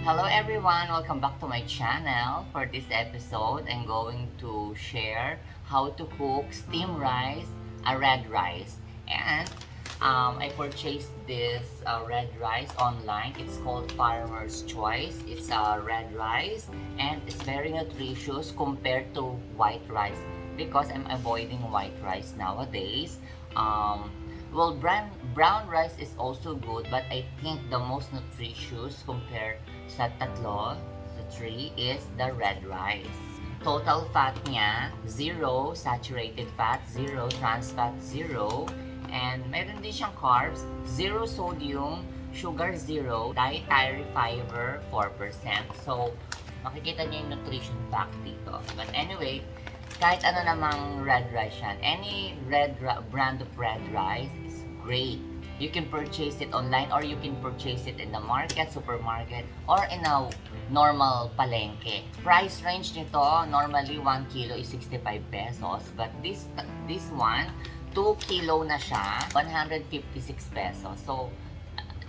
Hello everyone! Welcome back to my channel. For this episode, I'm going to share how to cook steamed rice, a red rice. And I purchased this red rice online. It's called Farmer's Choice. It's a red rice and it's very nutritious compared to white rice because I'm avoiding white rice nowadays. Well, brown rice is also good, but I think the most nutritious compared sa tatlo, sa three, is the red rice. Total fat niya, 0. Saturated fat, 0. Trans fat, 0. And meron din siyang carbs, 0 sodium, sugar 0, dietary fiber 4%. So, makikita niyo yung nutrition fact dito. But anyway, kahit ano namang red rice yan, any brand of red rice is great. You can purchase it online or you can purchase it in the market, supermarket, or in a normal palengke. Price range nito, normally 1 kilo is 65 pesos. But this one, 2 kilo na siya, 156 pesos. So,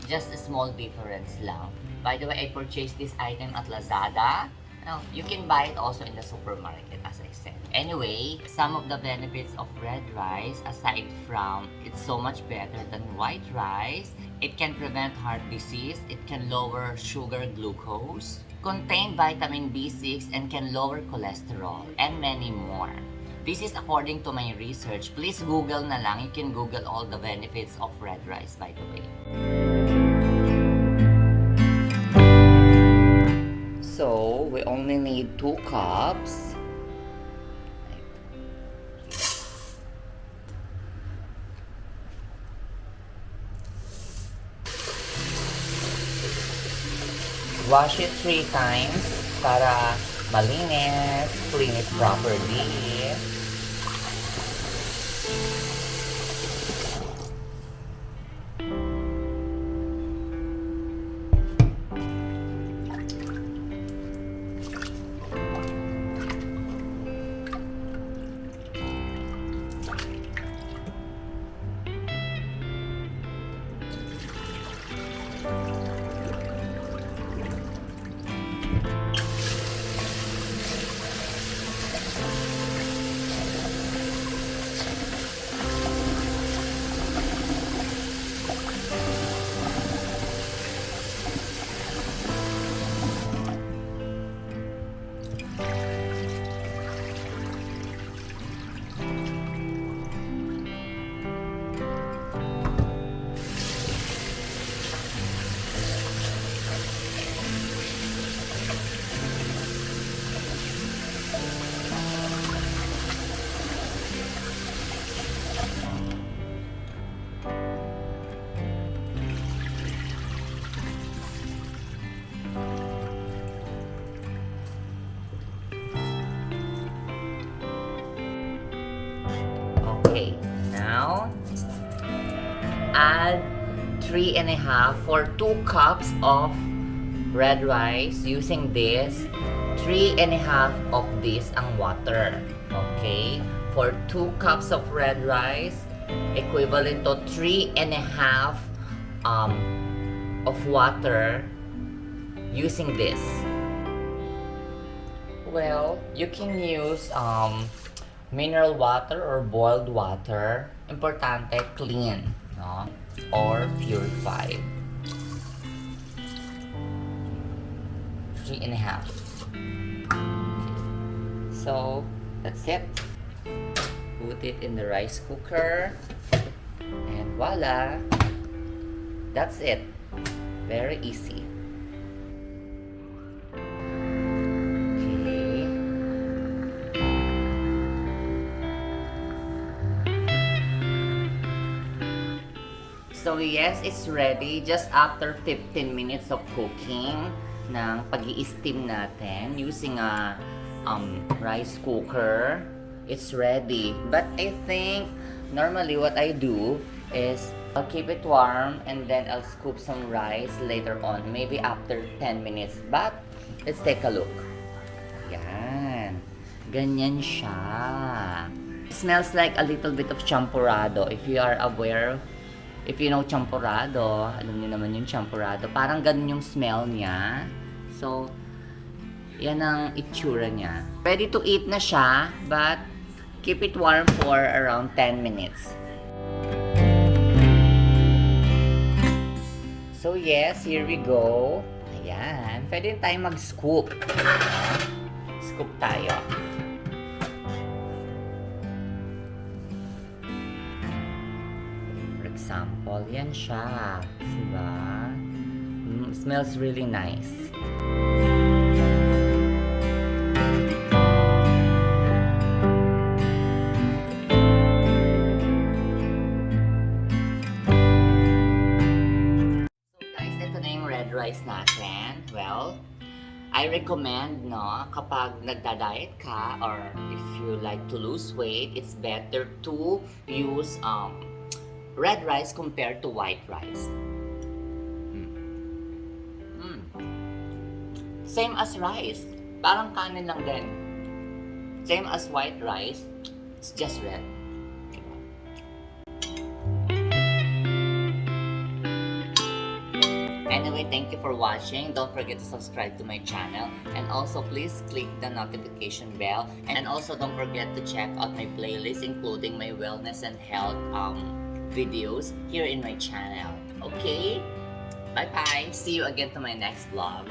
just a small difference lang. By the way, I purchased this item at Lazada. Now, you can buy it also in the supermarket, as I said. Anyway, some of the benefits of red rice, aside from it's so much better than white rice, it can prevent heart disease, it can lower sugar glucose, contain vitamin B6 and can lower cholesterol, and many more. This is according to my research. Please Google na lang. You can Google all the benefits of red rice, by the way. So, we only need 2 cups. Wash it 3 times para malinis, clean it properly. Okay, now add 3.5 for 2 cups of red rice. Using this, 3.5 of this ang water. Okay, for 2 cups of red rice, equivalent to 3.5 of water using this. Well, you can use mineral water or boiled water. Importante, clean, no? Or purified. 3.5. Okay. So, that's it. Put it in the rice cooker. And voila! That's it. Very easy. So yes, it's ready just after 15 minutes of cooking. ng pag-i-steam natin using a rice cooker. It's ready. But I think normally what I do is I'll keep it warm and then I'll scoop some rice later on, maybe after 10 minutes. But let's take a look. Yan. Ganyan siya. Smells like a little bit of champurrado. If you are aware, if you know champurrado, alam niyo naman yung champurrado. Parang ganun yung smell niya. So, yan ang itsura niya. Ready to eat na siya, but keep it warm for around 10 minutes. So yes, here we go. Ayan. Pwede tayong mag-scoop. Scoop tayo. For example, yan siya. Diba? Smells really nice. Rice natin. Well, I recommend, no, kapag nagda-diet ka or if you like to lose weight, it's better to use red rice compared to white rice. Same as rice. Parang kanin lang din. Same as white rice. It's just red. Anyway, thank you for watching. Don't forget to subscribe to my channel. And also, please click the notification bell. And also, don't forget to check out my playlist, including my wellness and health videos here in my channel. Okay? Bye-bye. See you again to my next vlog.